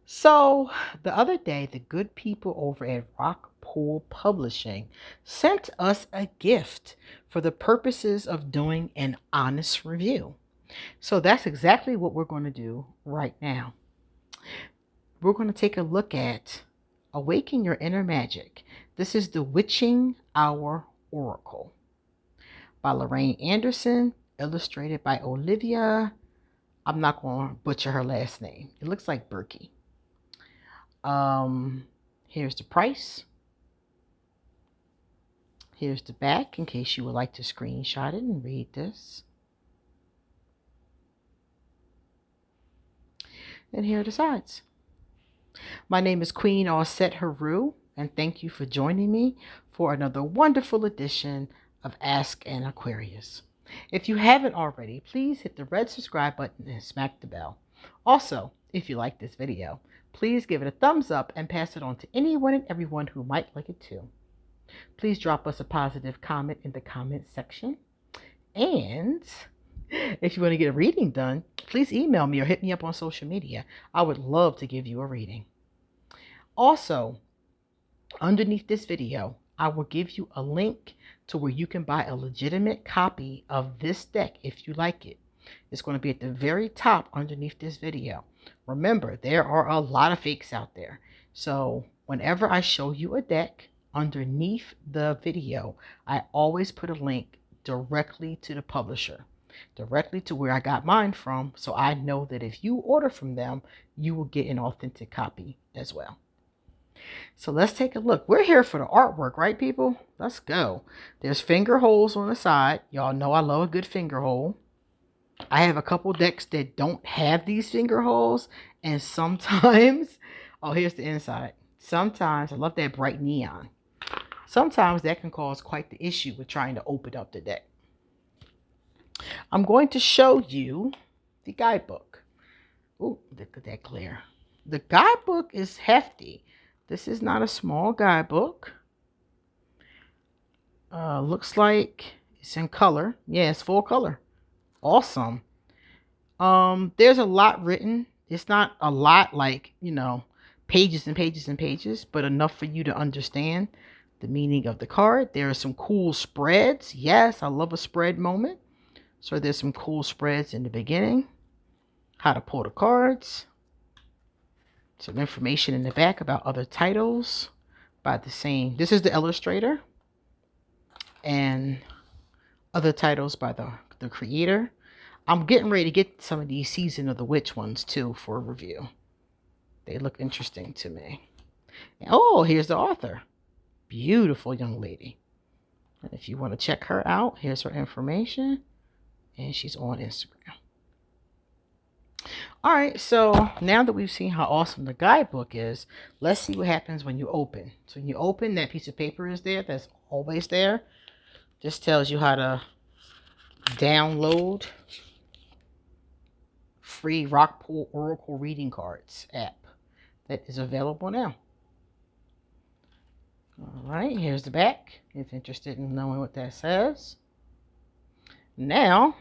So the other day, the good people over at Rockpool Publishing sent us a gift for the purposes of doing an honest review. So that's exactly what we're going to do right now. We're going to take a look at Awaken Your Inner Magic. This is the Witching Hour Oracle by Lorraine Anderson, illustrated by Olivia. I'm not going to butcher her last name. It looks like Berkey. Here's the price. Here's the back in case you would like to screenshot it and read this. And here are the sides. My name is QueenAusetHeru, and thank you for joining me for another wonderful edition of Ask an Aquarius. If you haven't already, please hit the red subscribe button and smack the bell. Also, if you like this video, please give it a thumbs up and pass it on to anyone and everyone who might like it too. Please drop us a positive comment in the comment section. And if you want to get a reading done, please email me or hit me up on social media. I would love to give you a reading. Also, underneath this video, I will give you a link to where you can buy a legitimate copy of this deck if you like it. It's going to be at the very top underneath this video. Remember, there are a lot of fakes out there. So whenever I show you a deck, underneath the video, I always put a link directly to the publisher, directly to where I got mine from, so I know that if you order from them, you will get an authentic copy as well. So let's take a look. We're here for the artwork, right, people? Let's go. There's finger holes on the side. Y'all know I love a good finger hole. I have a couple decks that don't have these finger holes, and sometimes, oh, here's the inside. Sometimes, I love that bright neon. Sometimes that can cause quite the issue with trying to open up the deck. I'm going to show you the guidebook. Oh, look at that glare. The guidebook is hefty. This is not a small guidebook. Looks like it's in color. Yeah, it's full color. Awesome. There's a lot written. It's not a lot like, pages and pages and pages, but enough for you to understand the meaning of the card. There are some cool spreads. Yes, I love a spread moment. So there's some cool spreads in the beginning. How to pull the cards. Some information in the back about other titles by the same. This is the illustrator. And other titles by the creator. I'm getting ready to get some of these Season of the Witch ones too for a review. They look interesting to me. Oh, here's the author. Beautiful young lady. And if you want to check her out, here's her information. And she's on Instagram. All right, so now that we've seen how awesome the guidebook is, let's see what happens when you open. So when you open, that piece of paper is there. That's always there. Just tells you how to download free Rockpool Oracle Reading Cards app that is available now. All right, here's the back if you're interested in knowing what that says. Now,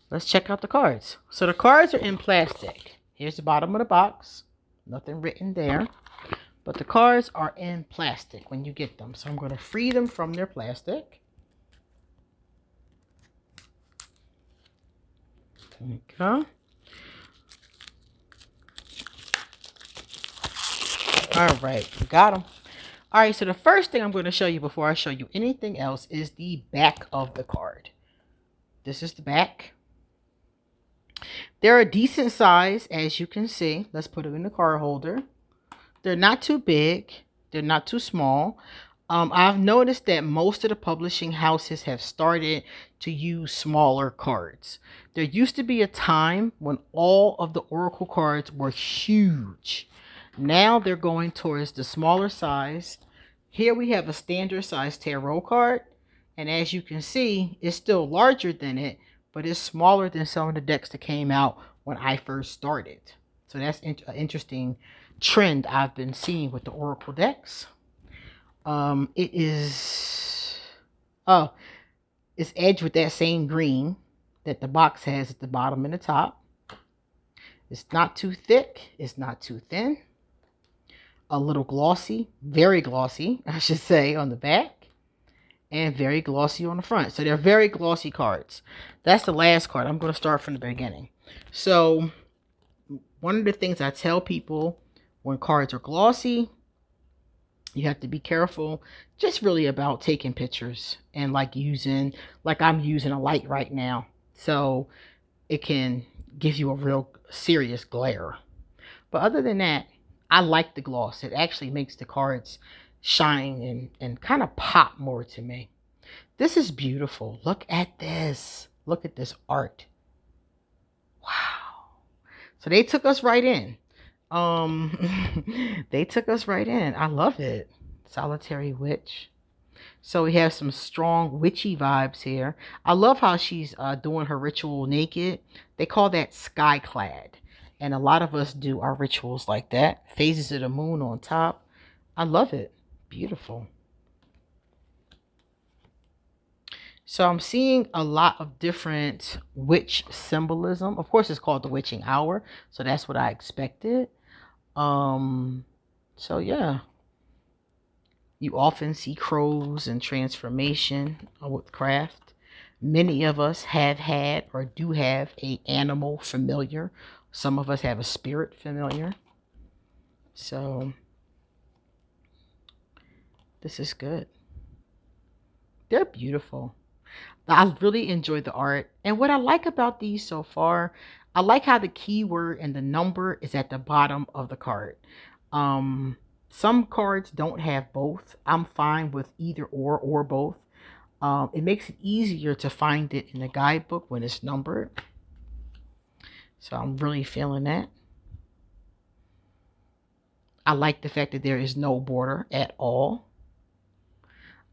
let's check out the cards. So the cards are in plastic. Here's the bottom of the box. Nothing written there. But the cards are in plastic when you get them. So I'm going to free them from their plastic. There we go. All right, we got them. All right, so the first thing I'm going to show you before I show you anything else is the back of the card. This is the back. They're a decent size, as you can see. Let's put them in the card holder. They're not too big. They're not too small. I've noticed that most of the publishing houses have started to use smaller cards. There used to be a time when all of the Oracle cards were huge. Now they're going towards the smaller size. Here we have a standard size tarot card. And as you can see, it's still larger than it, but it's smaller than some of the decks that came out when I first started. So that's an interesting trend I've been seeing with the Oracle decks. It is, it's edged with that same green that the box has at the bottom and the top. It's not too thick. It's not too thin. A little glossy, very glossy, I should say, on the back. And very glossy on the front. So they're very glossy cards. That's the last card. I'm going to start from the beginning. So one of the things I tell people when cards are glossy, you have to be careful just really about taking pictures and like I'm using a light right now. So it can give you a real serious glare. But other than that, I like the gloss. It actually makes the cards shine and kind of pop more to me. This is beautiful. Look at this. Look at this art. Wow. So they took us right in. They took us right in. I love it. Solitary witch. So we have some strong witchy vibes here. I love how she's doing her ritual naked. They call that skyclad. And a lot of us do our rituals like that. Phases of the moon on top. I love it. Beautiful. So I'm seeing a lot of different witch symbolism. Of course, it's called the witching hour. So that's what I expected. So yeah. You often see crows and transformation with craft. Many of us have had or do have a animal familiar. Some of us have a spirit familiar. So this is good. They're beautiful. I really enjoy the art. And what I like about these so far, I like how the keyword and the number is at the bottom of the card. Some cards don't have both. I'm fine with either or both. It makes it easier to find it in the guidebook when it's numbered. So I'm really feeling that. I like the fact that there is no border at all.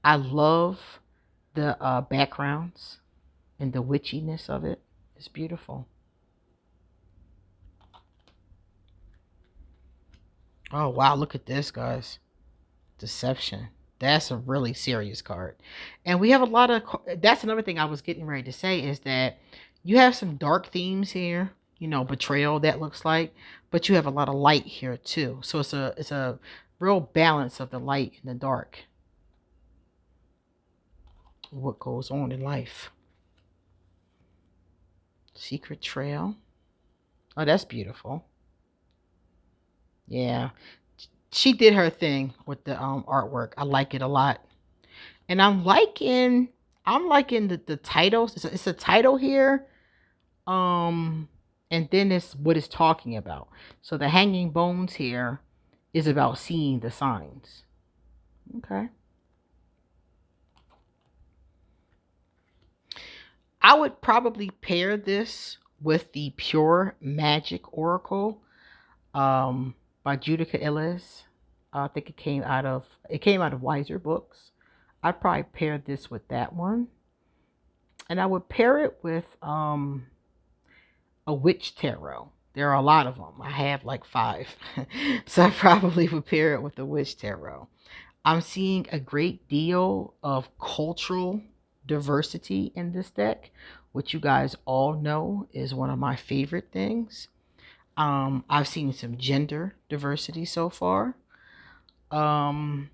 I love the backgrounds and the witchiness of it. It's beautiful. Oh, wow. Look at this, guys. Deception. That's a really serious card. And we have a lot of... That's another thing I was getting ready to say is that you have some dark themes here. You know, betrayal, that looks like. But you have a lot of light here, too. So it's a real balance of the light and the dark. What goes on in life. Secret trail. Oh, that's beautiful. Yeah. She did her thing with the artwork. I like it a lot. And I'm liking the titles. It's a title here. And then it's what it's talking about. So the hanging bones here is about seeing the signs. Okay. I would probably pair this with the Pure Magic Oracle by Judica Illes. I think it came out of Wiser Books. I'd probably pair this with that one. And I would pair it with a Witch Tarot. There are a lot of them. I have like 5. So I probably would pair it with the Witch Tarot. I'm seeing a great deal of cultural diversity in this deck, which you guys all know is one of my favorite things. I've seen some gender diversity so far. Not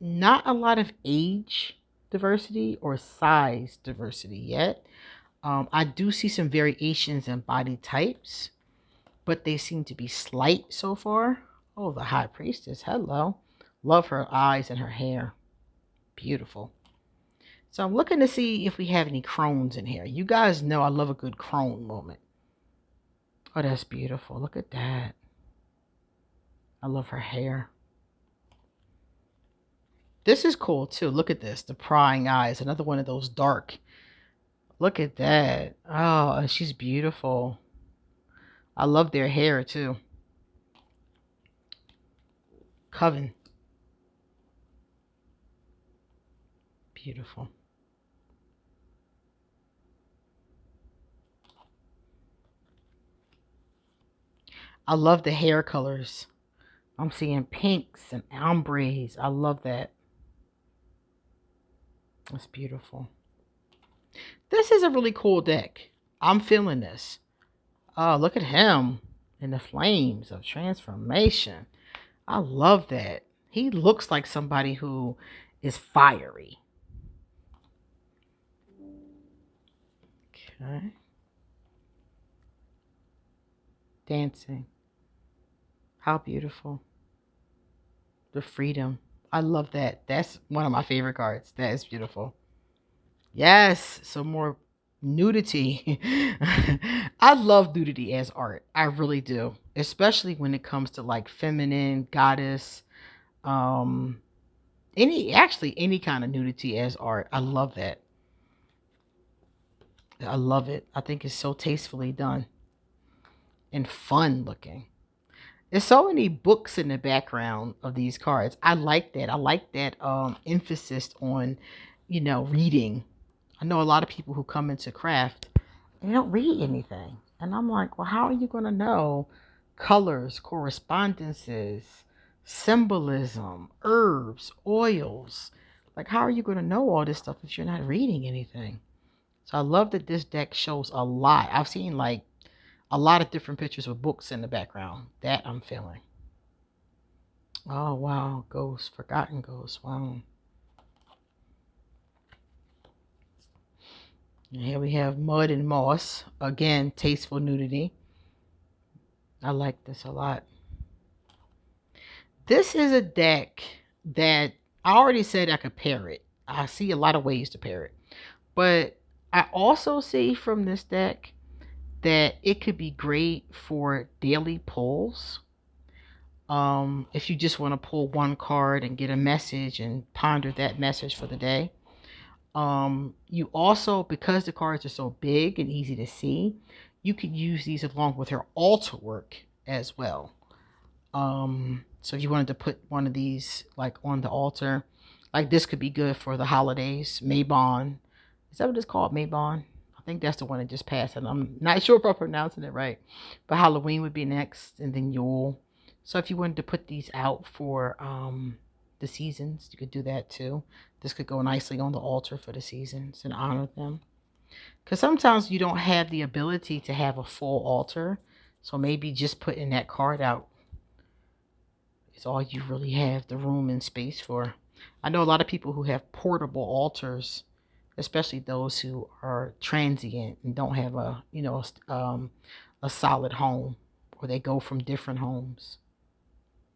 a lot of age diversity or size diversity yet. I do see some variations in body types, but they seem to be slight so far. Oh, the High Priestess. Hello. Love her eyes and her hair. Beautiful. So I'm looking to see if we have any crones in here. You guys know I love a good crone moment. Oh, that's beautiful. Look at that. I love her hair. This is cool too. Look at this. The prying eyes. Another one of those dark. Look at that. Oh, and she's beautiful. I love their hair too. Coven. Beautiful. I love the hair colors. I'm seeing pinks and ombres. I love that. That's beautiful. This is a really cool deck. I'm feeling this. Oh, look at him. and the flames of transformation. I love that. He looks like somebody who is fiery. Okay. Dancing. How beautiful. The freedom. I love that. That's one of my favorite cards. That is beautiful. Yes, some more nudity. I love nudity as art. I really do. Especially when it comes to like feminine, goddess, um any kind of nudity as art. I love that. I love it. I think it's so tastefully done and fun looking. There's so many books in the background of these cards. I like that. I like that emphasis on, reading. I know a lot of people who come into craft, they don't read anything. And I'm like, well, how are you going to know colors, correspondences, symbolism, herbs, oils? Like, how are you going to know all this stuff if you're not reading anything? So I love that this deck shows a lot. I've seen like a lot of different pictures with books in the background. That I'm feeling. Oh, wow. Ghosts. Forgotten ghosts. Wow. And here we have mud and moss. Again, tasteful nudity. I like this a lot. This is a deck that I already said I could pair it. I see a lot of ways to pair it. But I also see from this deck that it could be great for daily pulls. If you just want to pull one card and get a message and ponder that message for the day. You also, because the cards are so big and easy to see, you could use these along with your altar work as well. So if you wanted to put one of these like on the altar, like this could be good for the holidays. Mabon. Is that what it's called? Mabon? I think that's the one that just passed, and I'm not sure if I'm pronouncing it right. But Halloween would be next, and then Yule. So if you wanted to put these out for the seasons, you could do that too. This could go nicely on the altar for the seasons and honor them. Because sometimes you don't have the ability to have a full altar. So maybe just putting that card out is all you really have the room and space for. I know a lot of people who have portable altars, especially those who are transient and don't have a solid home, or they go from different homes.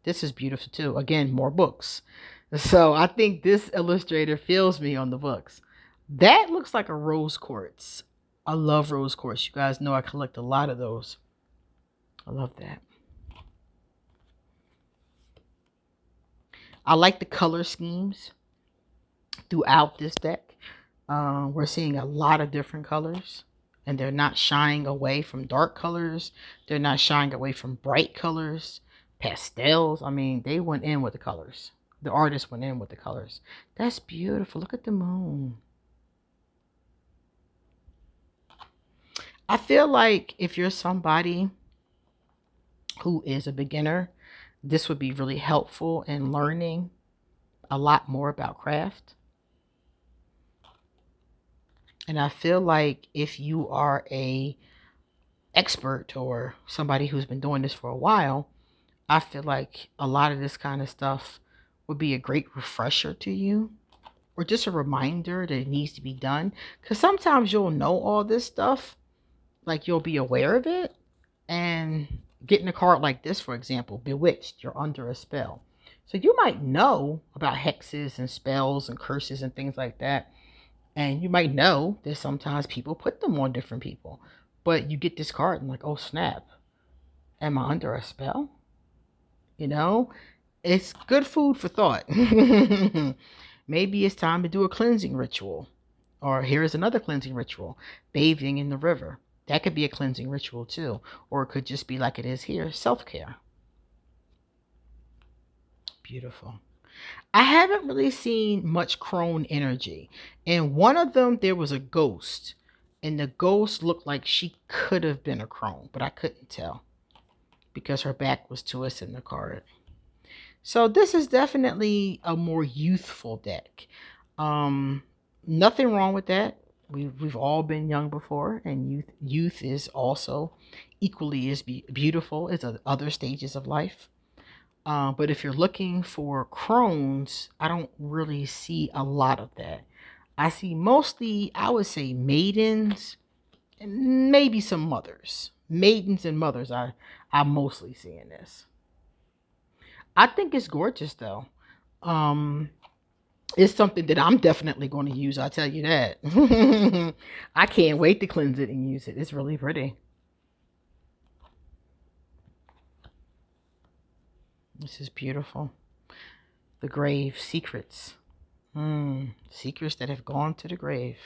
This is beautiful too. Again, more books. So I think this illustrator feels me on the books. That looks like a rose quartz. I love rose quartz. You guys know I collect a lot of those. I love that. I like the color schemes throughout this deck. We're seeing a lot of different colors, and they're not shying away from dark colors. They're not shying away from bright colors, pastels. I mean, they went in with the colors. The artist went in with the colors. That's beautiful. Look at the moon. I feel like if you're somebody who is a beginner, this would be really helpful in learning a lot more about craft. And I feel like if you are a expert or somebody who's been doing this for a while, I feel like a lot of this kind of stuff would be a great refresher to you, or just a reminder that it needs to be done. Because sometimes you'll know all this stuff, like you'll be aware of it, and getting a card like this, for example, Bewitched, you're under a spell. So you might know about hexes and spells and curses and things like that. And you might know that sometimes people put them on different people. But you get this card and like, oh snap, am I under a spell? You know, it's good food for thought. Maybe it's time to do a cleansing ritual. Or here's another cleansing ritual, bathing in the river. That could be a cleansing ritual too. Or it could just be like it is here, self-care. Beautiful. I haven't really seen much crone energy. In one of them, there was a ghost. And the ghost looked like she could have been a crone, but I couldn't tell because her back was to us in the card. So this is definitely a more youthful deck. Nothing wrong with that. We've all been young before, and youth is also equally as beautiful as other stages of life. But if you're looking for crones, I don't really see a lot of that. I see mostly, I would say, maidens and maybe some mothers. Maidens and mothers, I mostly see in this. I think it's gorgeous though. Um, it's something that I'm definitely going to use. I'll tell you that. I can't wait to cleanse it and use it. It's really pretty. This is beautiful. The grave secrets. Secrets that have gone to the grave.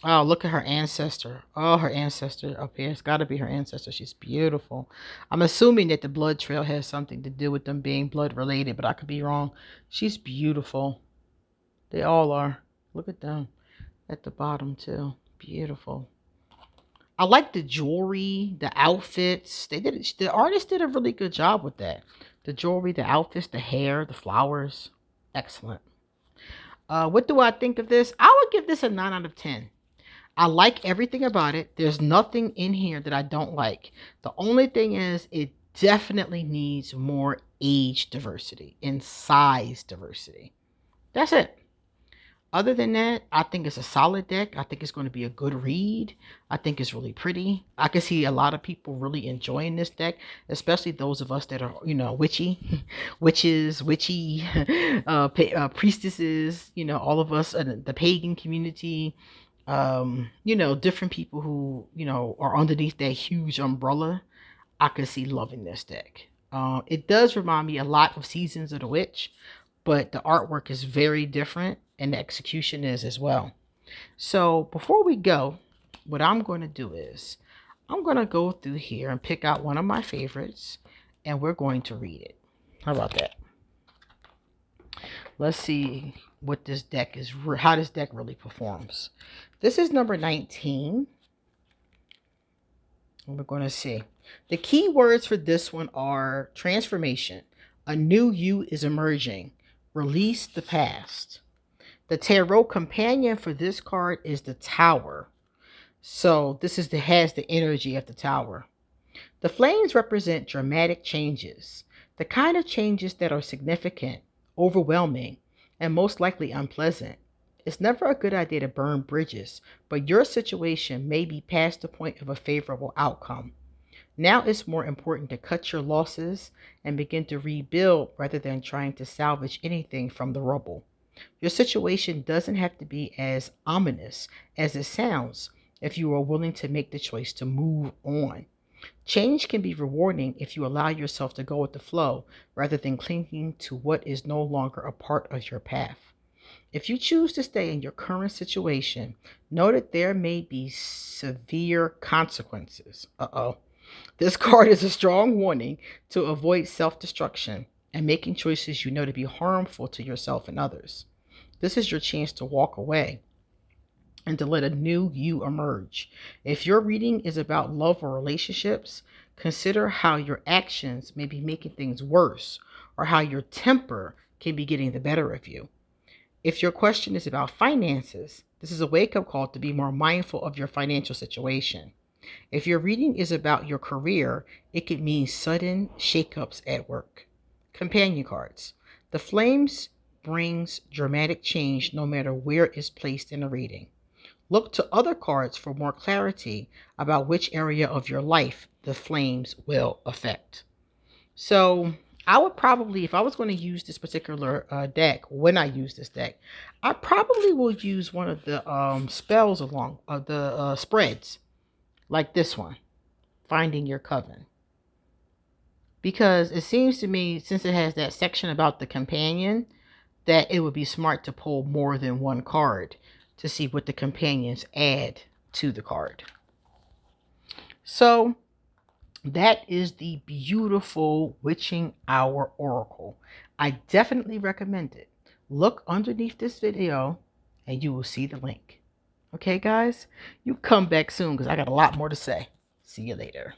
Oh, look at her ancestor. Oh, her ancestor up here. It's got to be her ancestor. She's beautiful. I'm assuming that the blood trail has something to do with them being blood related, but I could be wrong. She's beautiful. They all are. Look at them at the bottom too. Beautiful. I like the jewelry, the outfits. The artist did a really good job with that. The jewelry, the outfits, the hair, the flowers. Excellent. What do I think of this? I would give this a 9 out of 10. I like everything about it. There's nothing in here that I don't like. The only thing is it definitely needs more age diversity and size diversity. That's it. Other than that, I think it's a solid deck. I think it's going to be a good read. I think it's really pretty. I can see a lot of people really enjoying this deck, especially those of us that are, witchy, witches, witchy, priestesses, all of us in the pagan community, different people who, are underneath that huge umbrella. I could see loving this deck. It does remind me a lot of Seasons of the Witch, but the artwork is very different and the execution is as well. So before we go, what I'm going to do is I'm going to go through here and pick out one of my favorites and we're going to read it. How about that? Let's see what this deck is, how this deck really performs. This is number 19. And we're going to see. The key words for this one are transformation. A new you is emerging. Release the past. The tarot companion for this card is the Tower. So this has the energy of the Tower. The flames represent dramatic changes. The kind of changes that are significant, overwhelming, and most likely unpleasant. It's never a good idea to burn bridges, but your situation may be past the point of a favorable outcome. Now it's more important to cut your losses and begin to rebuild rather than trying to salvage anything from the rubble. Your situation doesn't have to be as ominous as it sounds if you are willing to make the choice to move on. Change can be rewarding if you allow yourself to go with the flow rather than clinging to what is no longer a part of your path. If you choose to stay in your current situation, know that there may be severe consequences. This card is a strong warning to avoid self-destruction and making choices you know to be harmful to yourself and others. This is your chance to walk away and to let a new you emerge. If your reading is about love or relationships, consider how your actions may be making things worse or how your temper can be getting the better of you. If your question is about finances, this is a wake-up call to be more mindful of your financial situation. If your reading is about your career, it could mean sudden shakeups at work. Companion cards. The flames brings dramatic change no matter where it's placed in a reading. Look to other cards for more clarity about which area of your life the flames will affect. So I would probably, if I was going to use this particular deck, when I use this deck, I probably will use one of the spells along the spreads, like this one, Finding Your Coven. Because it seems to me, since it has that section about the companion, that it would be smart to pull more than one card to see what the companions add to the card. So that is the beautiful Witching Hour Oracle. I definitely recommend it. Look underneath this video and you will see the link. Okay, guys? You come back soon because I got a lot more to say. See you later.